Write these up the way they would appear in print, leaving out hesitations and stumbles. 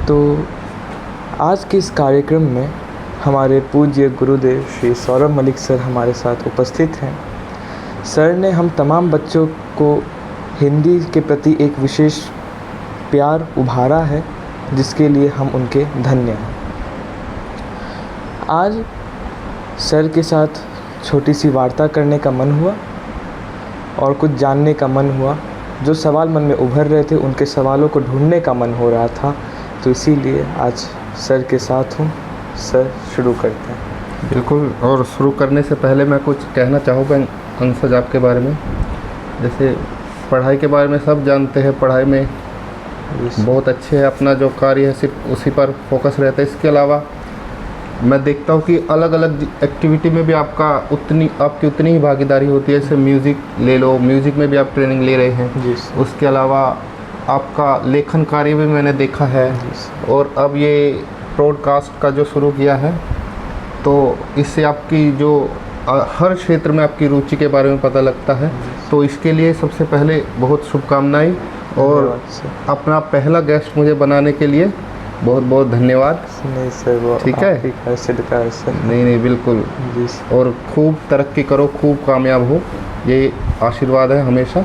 तो आज के इस कार्यक्रम में हमारे पूज्य गुरुदेव श्री सौरभ मलिक सर हमारे साथ उपस्थित हैं। सर ने हम तमाम बच्चों को हिंदी के प्रति एक विशेष प्यार उभारा है, जिसके लिए हम उनके धन्य हैं। आज सर के साथ छोटी सी वार्ता करने का मन हुआ और कुछ जानने का मन हुआ। जो सवाल मन में उभर रहे थे, उनके सवालों को ढूंढने का मन हो रहा था, तो इसीलिए आज सर के साथ हूँ। सर, शुरू करते हैं। बिल्कुल। और शुरू करने से पहले मैं कुछ कहना चाहूँगा अंशज आपके बारे में। जैसे पढ़ाई के बारे में सब जानते हैं, पढ़ाई में बहुत अच्छे है, अपना जो कार्य है सिर्फ उसी पर फोकस रहता है। इसके अलावा मैं देखता हूँ कि अलग अलग एक्टिविटी में भी आपकी उतनी ही भागीदारी होती है। जैसे म्यूज़िक ले लो, म्यूज़िक में भी आप ट्रेनिंग ले रहे हैं। उसके अलावा आपका लेखन कार्य भी मैंने देखा है, और अब ये ब्रॉडकास्ट का जो शुरू किया है, तो इससे आपकी जो हर क्षेत्र में आपकी रुचि के बारे में पता लगता है। तो इसके लिए सबसे पहले बहुत शुभकामनाएं, और अपना पहला गेस्ट मुझे बनाने के लिए बहुत बहुत धन्यवाद। नहीं सर, वो ठीक है, सर। नहीं बिल्कुल जी। और खूब तरक्की करो, खूब कामयाब हो, ये आशीर्वाद है हमेशा।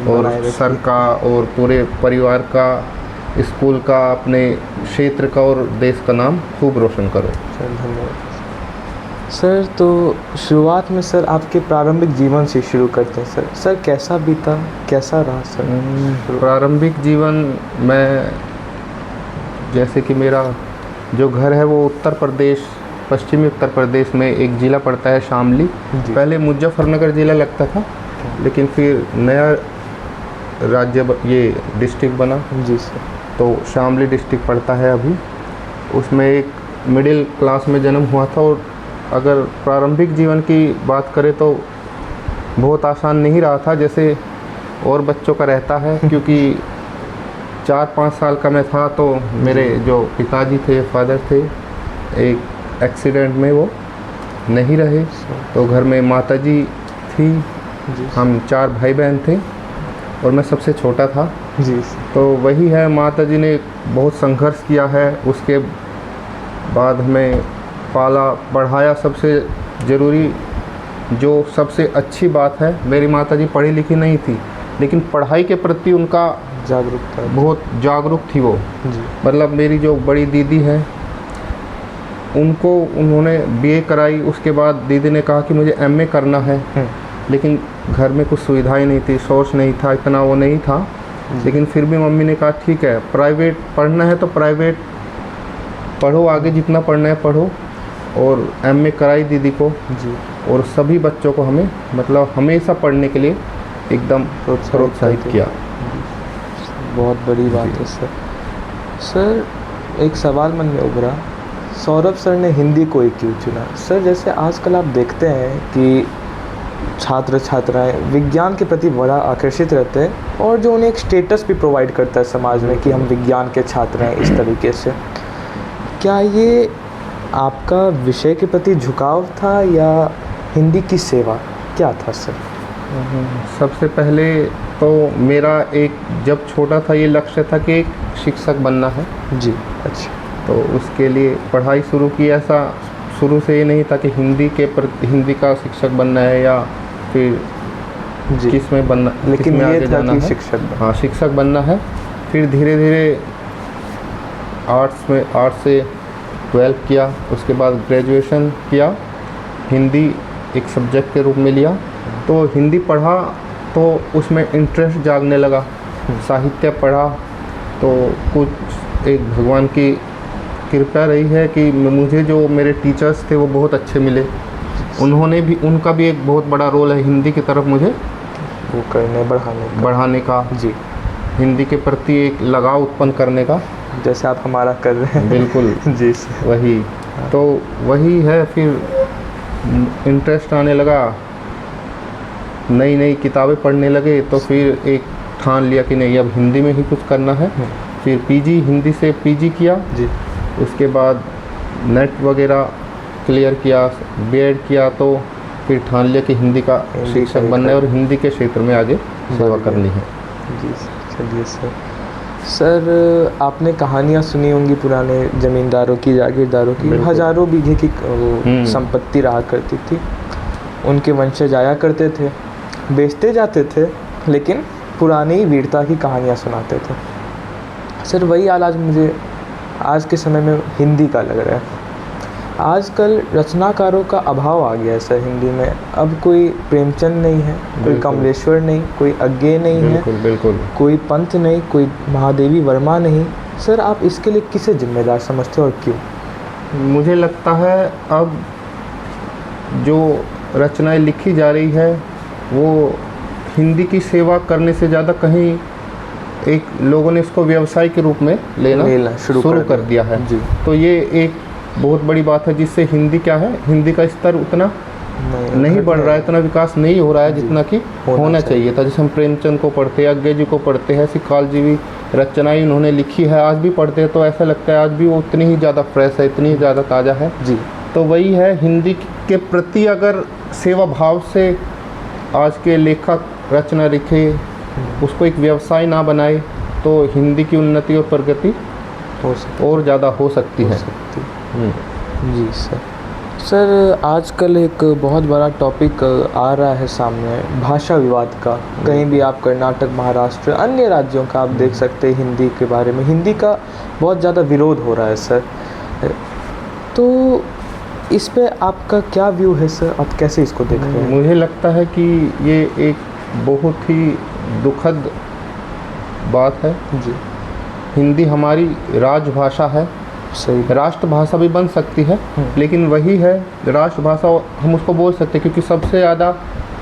और सर का और पूरे परिवार का, स्कूल का, अपने क्षेत्र का और देश का नाम खूब रोशन करो। धन्यवाद सर। तो शुरुआत में सर आपके प्रारंभिक जीवन से शुरू करते हैं। सर कैसा बीता, कैसा रहा सर? प्रारंभिक जीवन में, जैसे कि मेरा जो घर है वो उत्तर प्रदेश, पश्चिमी उत्तर प्रदेश में एक ज़िला पड़ता है शामली। पहले मुजफ्फरनगर ज़िला लगता था, लेकिन फिर नया राज्य ये डिस्ट्रिक्ट बना। जी सर। तो शामली डिस्ट्रिक्ट पड़ता है अभी। उसमें एक मिडिल क्लास में जन्म हुआ था। और अगर प्रारंभिक जीवन की बात करें तो बहुत आसान नहीं रहा था, जैसे और बच्चों का रहता है। क्योंकि 4-5 साल का मैं था तो मेरे जो पिताजी थे, फादर थे, एक एक्सीडेंट में वो नहीं रहे। तो घर में माताजी थी, हम 4 भाई बहन थे और मैं सबसे छोटा था। जी। तो वही है, माताजी ने बहुत संघर्ष किया है। उसके बाद हमें पाला बढ़ाया। सबसे ज़रूरी, जो सबसे अच्छी बात है, मेरी माताजी पढ़ी लिखी नहीं थी, लेकिन पढ़ाई के प्रति उनका जागरूकता, बहुत जागरूक थी वो। जी। मतलब मेरी जो बड़ी दीदी है, उन्होंने बीए कराई। उसके बाद दीदी ने कहा कि मुझे एमए करना है, लेकिन घर में कुछ सुविधाएं नहीं थी, सोर्स नहीं था, इतना वो नहीं था। लेकिन फिर भी मम्मी ने कहा ठीक है, प्राइवेट पढ़ना है तो प्राइवेट पढ़ो, आगे जितना पढ़ना है पढ़ो। और एमए कराई दीदी को। जी। और सभी बच्चों को हमें मतलब हमेशा पढ़ने के लिए एकदम प्रोत्साहित किया। बहुत बड़ी बात है सर। सर एक सवाल मन में उभरा, सौरभ सर ने हिंदी को ही क्यों चुना? सर जैसे आजकल आप देखते हैं कि छात्र छात्राएं विज्ञान के प्रति बड़ा आकर्षित रहते हैं, और जो उन्हें एक स्टेटस भी प्रोवाइड करता है समाज में कि हम विज्ञान के छात्र हैं। इस तरीके से क्या ये आपका विषय के प्रति झुकाव था या हिंदी की सेवा, क्या था सर? सबसे पहले तो मेरा एक, जब छोटा था, ये लक्ष्य था कि एक शिक्षक बनना है। जी। अच्छा। तो उसके लिए पढ़ाई शुरू की। ऐसा शुरू से ये नहीं था कि हिंदी का शिक्षक बनना है या फिर किस में बनना, लेकिन में ये आगे था जाना कि है। शिक्षक शिक्षक बनना है। फिर धीरे धीरे आर्ट्स से 12th किया। उसके बाद ग्रेजुएशन किया, हिंदी एक सब्जेक्ट के रूप में लिया। तो हिंदी पढ़ा तो उसमें इंटरेस्ट जागने लगा। साहित्य पढ़ा तो कुछ एक भगवान की कृपा रही है कि मुझे जो मेरे टीचर्स थे वो बहुत अच्छे मिले। उनका भी एक बहुत बड़ा रोल है हिंदी की तरफ मुझे वो करने बढ़ाने का। जी। हिंदी के प्रति एक लगाव उत्पन्न करने का, जैसे आप हमारा कर रहे हैं। बिल्कुल। जी। वही तो वही है। फिर इंटरेस्ट आने लगा, नई नई किताबें पढ़ने लगे। तो फिर एक ठान लिया कि नहीं, अब हिंदी में ही कुछ करना है। फिर पीजी, हिंदी से पीजी किया। जी। उसके बाद नेट वगैरह क्लियर किया, बीएड किया। तो फिर ठान लिया कि हिंदी का शिक्षक बनना है और हिंदी के क्षेत्र में आगे सेवा करनी है। जी। चलिए सर, सर आपने कहानियाँ सुनी होंगी पुराने ज़मींदारों की, जागीरदारों की। बिल्कुल। हज़ारों बीघे की वो संपत्ति रहा करती थी। उनके वंशज आया करते थे, बेचते जाते थे, लेकिन पुरानी वीरता की कहानियाँ सुनाते थे। सर वही हाल आज मुझे आज के समय में हिंदी का लग रहा है। आजकल रचनाकारों का अभाव आ गया है सर हिंदी में। अब कोई प्रेमचंद नहीं है, कोई बिल्कुल। कमलेश्वर नहीं, कोई अज्ञे नहीं है, बिल्कुल बिल्कुल। कोई पंत नहीं, कोई महादेवी वर्मा नहीं। सर आप इसके लिए किसे जिम्मेदार समझते हो और क्यों? मुझे लगता है अब जो रचनाएं लिखी जा रही है वो हिंदी की सेवा करने से ज़्यादा कहीं एक लोगों ने इसको व्यवसाय के रूप में लेना शुरू कर दिया है जी। तो ये एक बहुत बड़ी बात है, जिससे हिंदी क्या है, हिंदी का स्तर उतना नहीं बढ़ रहा है, इतना विकास नहीं हो रहा है जितना कि होना चाहिए था। जैसे हम प्रेमचंद को पढ़ते हैं, अज्ञे जी को पढ़ते हैं, ऐसी कालजीवी रचनाएं उन्होंने लिखी है, आज भी पढ़ते हैं तो ऐसा लगता है आज भी वो उतनी ही ज़्यादा फ्रेश है, इतनी ही ज़्यादा ताज़ा है जी। तो वही है, हिंदी के प्रति अगर सेवा भाव से आज के लेखक रचना लिखे, उसको एक व्यवसाय ना बनाए तो हिंदी की उन्नति और प्रगति और ज़्यादा हो सकती है। जी सर। सर आजकल एक बहुत बड़ा टॉपिक आ रहा है सामने, भाषा विवाद का। कहीं भी आप कर्नाटक, महाराष्ट्र, अन्य राज्यों का आप देख सकते हैं हिंदी के बारे में, हिंदी का बहुत ज़्यादा विरोध हो रहा है सर। तो इस पे आपका क्या व्यू है सर, आप कैसे इसको देख रहे हैं? मुझे लगता है कि ये एक बहुत ही दुखद बात है जी। हिंदी हमारी राजभाषा है, सही। राष्ट्रभाषा भी बन सकती है, लेकिन वही है राष्ट्रभाषा हम उसको बोल सकते हैं क्योंकि सबसे ज़्यादा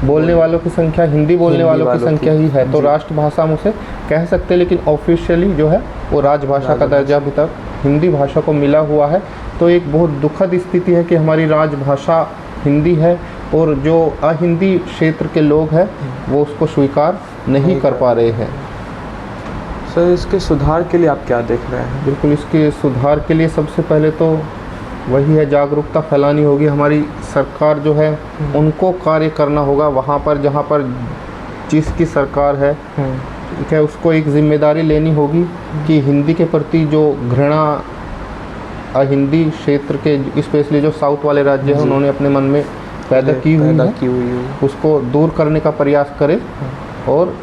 बोलने वालों की संख्या हिंदी बोलने वालों की संख्या ही है, तो राष्ट्रभाषा हम उसे कह सकते हैं, लेकिन ऑफिशियली जो है वो राजभाषा का दर्जा अभी तक हिंदी भाषा को मिला हुआ है। तो एक बहुत दुखद स्थिति है कि हमारी राजभाषा हिंदी है और जो अहिंदी क्षेत्र के लोग हैं वो उसको स्वीकार नहीं कर पा रहे हैं। सर इसके सुधार के लिए आप क्या देख रहे हैं? बिल्कुल, इसके सुधार के लिए सबसे पहले तो वही है, जागरूकता फैलानी होगी। हमारी सरकार जो है उनको कार्य करना होगा वहाँ पर जहाँ पर जिसकी सरकार है, ठीक है, उसको एक जिम्मेदारी लेनी होगी कि हिंदी के प्रति जो घृणा हिंदी क्षेत्र के स्पेशली जो साउथ वाले राज्य हैं उन्होंने अपने मन में पैदा की हुई है, उसको दूर करने का प्रयास करे और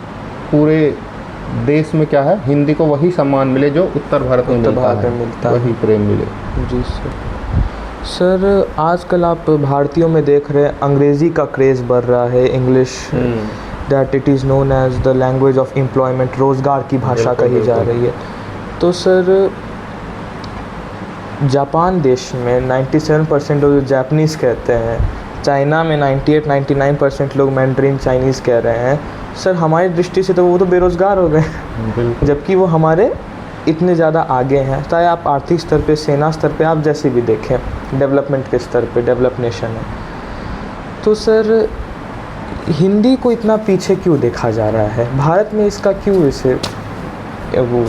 पूरे देश में क्या है हिंदी को वही सम्मान मिले जो उत्तर भारत में मिलता है, वही प्रेम मिले। जी सर। सर आजकल आप भारतीयों में देख रहे हैं अंग्रेज़ी का क्रेज़ बढ़ रहा है, English that it is known as the language of employment, रोज़गार की भाषा कही जा रही है। तो सर जापान देश में 97% लोग जापानीज़ कहते हैं, चाइना में 98-99% लोग मैंड्रीन चाइनीज़ कह रहे हैं। सर हमारी दृष्टि से तो वो तो बेरोज़गार हो गए, जबकि वो हमारे इतने ज़्यादा आगे हैं, चाहे आप आर्थिक स्तर पे, सेना स्तर पे, आप जैसे भी देखें, डेवलपमेंट के स्तर पे डेवलप नेशन है। तो सर हिंदी को इतना पीछे क्यों देखा जा रहा है? भारत में इसका क्यों इसे वो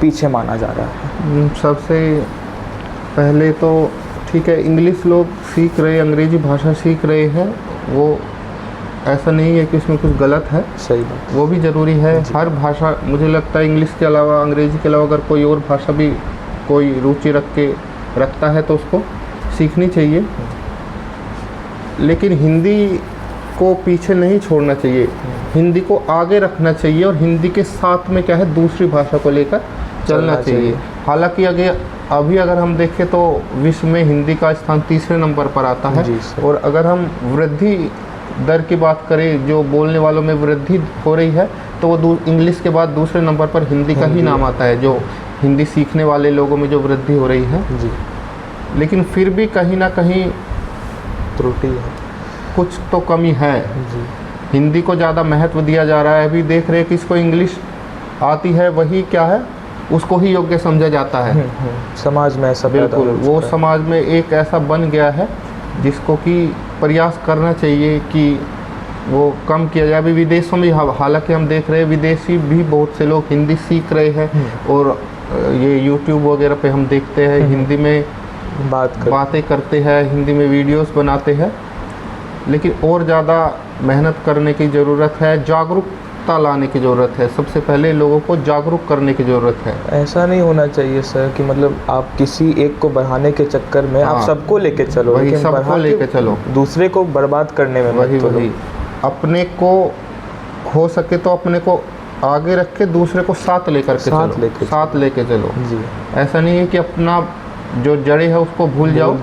पीछे माना जा रहा है? सबसे पहले तो ठीक है, इंग्लिश लोग सीख रहे, अंग्रेज़ी भाषा सीख रहे हैं, वो ऐसा नहीं है कि इसमें कुछ गलत है, सही बात, वो भी ज़रूरी है। हर भाषा, मुझे लगता है इंग्लिश के अलावा, अंग्रेज़ी के अलावा अगर कोई और भाषा भी कोई रुचि रखता है तो उसको सीखनी चाहिए, लेकिन हिंदी को पीछे नहीं छोड़ना चाहिए, हिंदी को आगे रखना चाहिए और हिंदी के साथ में क्या है दूसरी भाषा को लेकर चलना चाहिए। हालांकि अभी अगर हम देखें तो विश्व में हिंदी का स्थान 3रे नंबर पर आता है, और अगर हम वृद्धि दर की बात करें, जो बोलने वालों में वृद्धि हो रही है, तो वो इंग्लिश के बाद दूसरे नंबर पर हिंदी का ही नाम आता है, जो हिंदी सीखने वाले लोगों में जो वृद्धि हो रही है जी। लेकिन फिर भी कहीं ना कहीं त्रुटि है, कुछ तो कमी है जी। हिंदी को ज़्यादा महत्व दिया जा रहा है। अभी देख रहे हैं कि इसको इंग्लिश आती है, वही क्या है उसको ही योग्य समझा जाता है। समाज में ऐसा बिल्कुल, वो समाज में एक ऐसा बन गया है जिसको कि प्रयास करना चाहिए कि वो कम किया जाए। अभी विदेशों में हालांकि हम देख रहे हैं विदेशी भी बहुत से लोग हिंदी सीख रहे हैं, और ये यूट्यूब वगैरह पे हम देखते हैं हिंदी में बातें करते हैं, हिंदी में वीडियोस बनाते हैं, लेकिन और ज़्यादा मेहनत करने की ज़रूरत है, जागरूक जागरूकता लाने की ज़रूरत है। सबसे पहले लोगों को जागरूक करने की ज़रूरत है। ऐसा नहीं होना चाहिए सर कि मतलब आप किसी एक को बढ़ाने के चक्कर में आप हाँ, सबको लेके चलो, वही लेकिन सबको बढ़ा के लेके चलो, दूसरे को बर्बाद करने में वही मत चलो। वही अपने को हो सके तो अपने को आगे रख के दूसरे को साथ लेकर के चलो, साथ लेके चलो। जी, ऐसा नहीं है कि अपना जो जड़े है उसको भूल जाओ।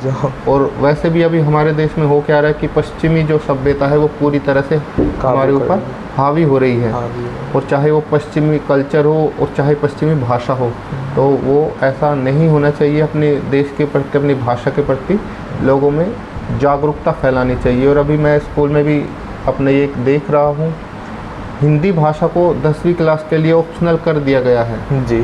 और वैसे भी अभी हमारे देश में हो क्या रहा है कि पश्चिमी जो सभ्यता है वो पूरी तरह से हमारे ऊपर हावी हो रही है। और चाहे वो पश्चिमी कल्चर हो और चाहे पश्चिमी भाषा हो, तो वो ऐसा नहीं होना चाहिए। अपने देश के प्रति, अपनी भाषा के प्रति लोगों में जागरूकता फैलानी चाहिए। और अभी मैं स्कूल में भी अपने एक देख रहा हूँ, हिंदी भाषा को 10वीं क्लास के लिए ऑप्शनल कर दिया गया है जी,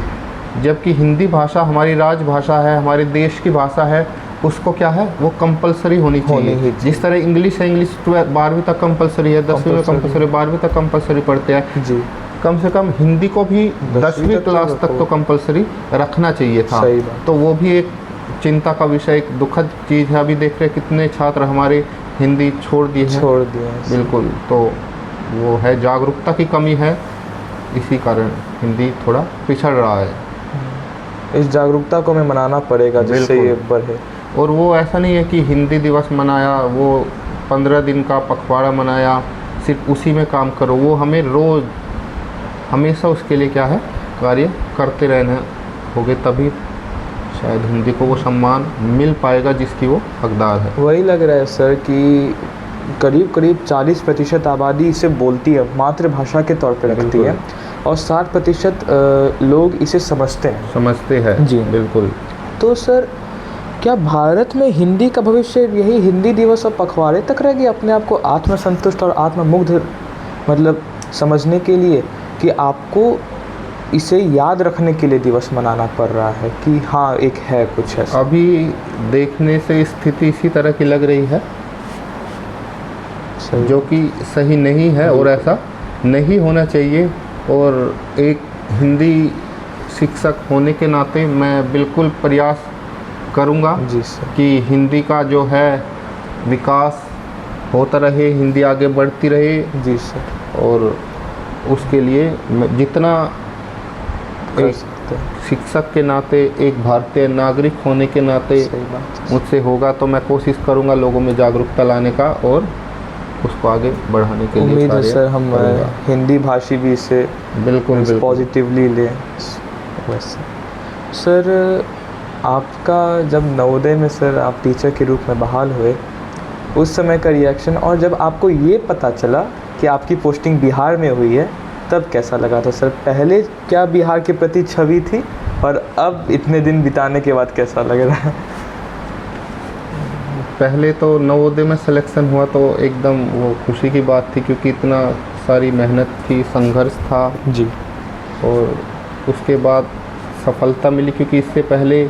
जबकि हिंदी भाषा हमारी राजभाषा है, हमारे देश की भाषा है, उसको क्या है वो कंपलसरी होनी चाहिए। जिस तरह इंग्लिश है, इंग्लिश 12वीं तक कंपलसरी है, 10वीं में कंपलसरी, 12वीं तक कंपलसरी पढ़ते हैं जी। कम से कम हिंदी को भी 10वीं क्लास तक तो कंपलसरी रखना चाहिए था। तो वो भी एक चिंता का विषय, एक दुखद चीज़ है। अभी देख रहे कितने छात्र हमारे हिंदी छोड़ दिए हैं। बिल्कुल, तो वो है जागरूकता की कमी है, इसी कारण हिंदी थोड़ा पिछड़ रहा है। इस जागरूकता को हमें मनाना पड़ेगा जिससे ये बढ़े। और वो ऐसा नहीं है कि हिंदी दिवस मनाया, वो 15 दिन का पखवाड़ा मनाया, सिर्फ उसी में काम करो। वो हमें रोज़ हमेशा उसके लिए क्या है कार्य करते रहना होगे, तभी शायद हिंदी को वो सम्मान मिल पाएगा जिसकी वो हकदार है। वही लग रहा है सर कि करीब करीब 40% आबादी इसे बोलती है, मातृभाषा के तौर पर रखती है, और 60% लोग इसे समझते हैं जी। बिल्कुल। तो सर क्या भारत में हिंदी का भविष्य यही हिंदी दिवस और पखवाड़े तक रहेगी, अपने आप को आत्मसंतुष्ट और आत्ममुग्ध मतलब समझने के लिए, कि आपको इसे याद रखने के लिए दिवस मनाना पड़ रहा है कि हाँ एक है कुछ है? अभी देखने से स्थिति इसी तरह की लग रही है, जो कि सही नहीं है और ऐसा नहीं होना चाहिए। और एक हिंदी शिक्षक होने के नाते मैं बिल्कुल प्रयास करूँगा कि हिंदी का जो है विकास होता रहे, हिंदी आगे बढ़ती रहे। जी सर। और उसके लिए मैं जितना एक शिक्षक के नाते, एक भारतीय नागरिक होने के नाते मुझसे होगा, तो मैं कोशिश करूँगा लोगों में जागरूकता लाने का और उसको आगे बढ़ाने के लिए। उम्मीद है सर हम हिंदी भाषी भी इसे बिल्कुल पॉजिटिवली लें। वैसे सर आपका जब नवोदय में सर आप टीचर के रूप में बहाल हुए, उस समय का रिएक्शन, और जब आपको ये पता चला कि आपकी पोस्टिंग बिहार में हुई है, तब कैसा लगा था सर? पहले क्या बिहार के प्रति छवि थी, और अब इतने दिन बिताने के बाद कैसा लग रहा है? पहले तो नवोदय में सिलेक्शन हुआ तो एकदम वो खुशी की बात थी, क्योंकि इतना सारी मेहनत थी, संघर्ष था जी। और उसके बाद सफलता मिली, क्योंकि इससे पहले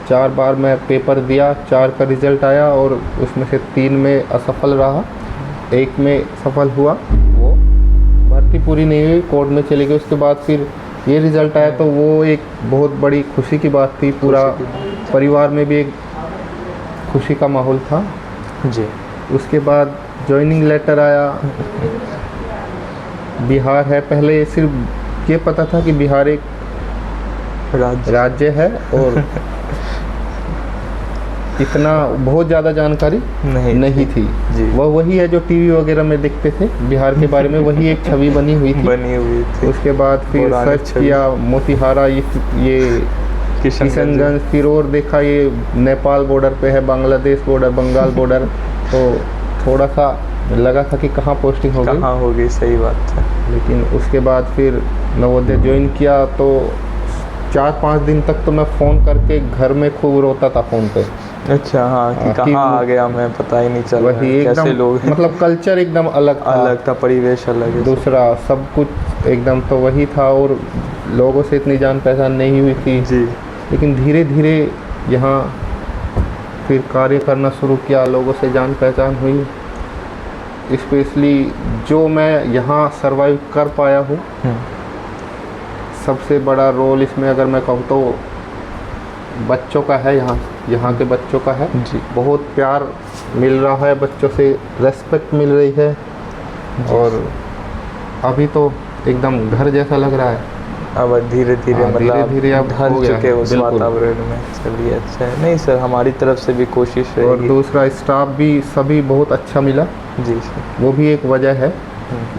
4 बार मैं पेपर दिया, 4 का रिज़ल्ट आया और उसमें से 3 में असफल रहा, 1 में सफल हुआ। वो भर्ती पूरी नहीं हुई, कोर्ट में चली गई। उसके बाद फिर ये रिज़ल्ट आया, तो वो एक बहुत बड़ी खुशी की बात थी। पूरा परिवार में भी एक खुशी का माहौल था जी। उसके बाद जॉइनिंग लेटर आया, बिहार है। पहले सिर्फ ये पता था कि बिहार एक राज्य है, और इतना बहुत ज़्यादा जानकारी नहीं थी जी। वह वही है जो टीवी वगैरह में देखते थे बिहार के बारे में, वही एक छवि बनी हुई थी। उसके बाद फिर सर्च किया, मोतिहारा, ये किशनगंज, फिर और देखा ये नेपाल बॉर्डर पे है, बांग्लादेश बॉर्डर, बंगाल बॉर्डर। तो थोड़ा सा लगा था कि कहाँ पोस्टिंग होगी। सही बात है। लेकिन उसके बाद फिर नवोदय ज्वाइन किया, तो 4-5 दिन तक तो मैं फ़ोन करके घर में खूब रोता था फ़ोन पे। अच्छा हाँ, कि कहाँ आ गया मैं, पता ही नहीं चल रहा है कैसे लोग, मतलब कल्चर एकदम अलग था, परिवेश अलग है, दूसरा सब कुछ एकदम तो वही था, और लोगों से इतनी जान पहचान नहीं हुई थी जी। लेकिन धीरे धीरे यहाँ फिर कार्य करना शुरू किया, लोगों से जान पहचान हुई। स्पेशली जो मैं यहाँ सरवाइव कर पाया हूँ, सबसे बड़ा रोल इसमें अगर मैं कहूँ तो बच्चों का है। यहाँ के बच्चों का है जी। बहुत प्यार मिल रहा है, बच्चों से रेस्पेक्ट मिल रही है। और अभी तो एकदम घर जैसा लग रहा है। अब धीरे धीरे हाँ, मतलब धीरे-धीरे अब ढल हो गया चुके है, उस बिल्कुल। वातावरण में। चलिए अच्छा है। नहीं सर, हमारी तरफ से भी कोशिश और रहेगी। दूसरा स्टाफ भी सभी बहुत अच्छा मिला, जी सर। वो भी एक वजह है।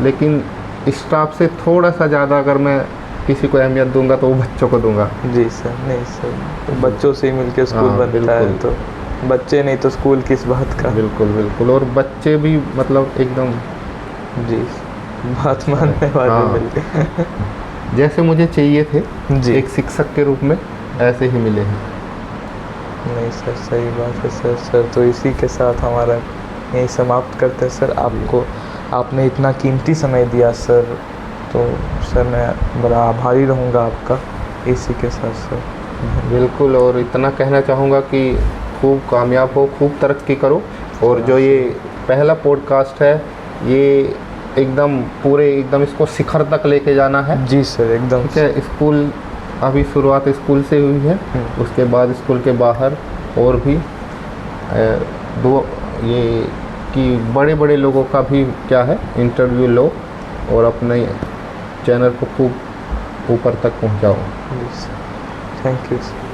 लेकिन स्टाफ से थोड़ा सा ज़्यादा अगर मैं किसी को अहमियत दूंगा तो वो बच्चों को दूंगा। जी सर। नहीं सर, तो बच्चों से ही मिलके स्कूल हाँ, बनता है, बिल्कुल। तो बच्चे नहीं तो स्कूल किस बात का। बिल्कुल बिल्कुल, और बच्चे भी मतलब एकदम जी, बात मानने वाले हाँ। मिल गए। जैसे मुझे चाहिए थे जी। एक शिक्षक के रूप में, ऐसे ही मिले हैं। नहीं सर, सही बात है सर। तो इसी के साथ हमारा यही समाप्त करते हैं सर। आपको, आपने इतना कीमती समय दिया सर, तो सर मैं बड़ा आभारी रहूँगा आपका। इसी के साथ सर बिल्कुल, और इतना कहना चाहूँगा कि खूब कामयाब हो, खूब तरक्की करो। और जो ये पहला पॉडकास्ट है, ये एकदम पूरे एकदम इसको शिखर तक लेके जाना है। जी सर, एकदम। ठीक है, स्कूल अभी शुरुआत स्कूल से हुई है, उसके बाद स्कूल के बाहर और भी दो ये कि बड़े बड़े लोगों का भी क्या है इंटरव्यू लो और अपने चैनल को खूब ऊपर तक पहुंचाओ। जी सर, थैंक यू सर।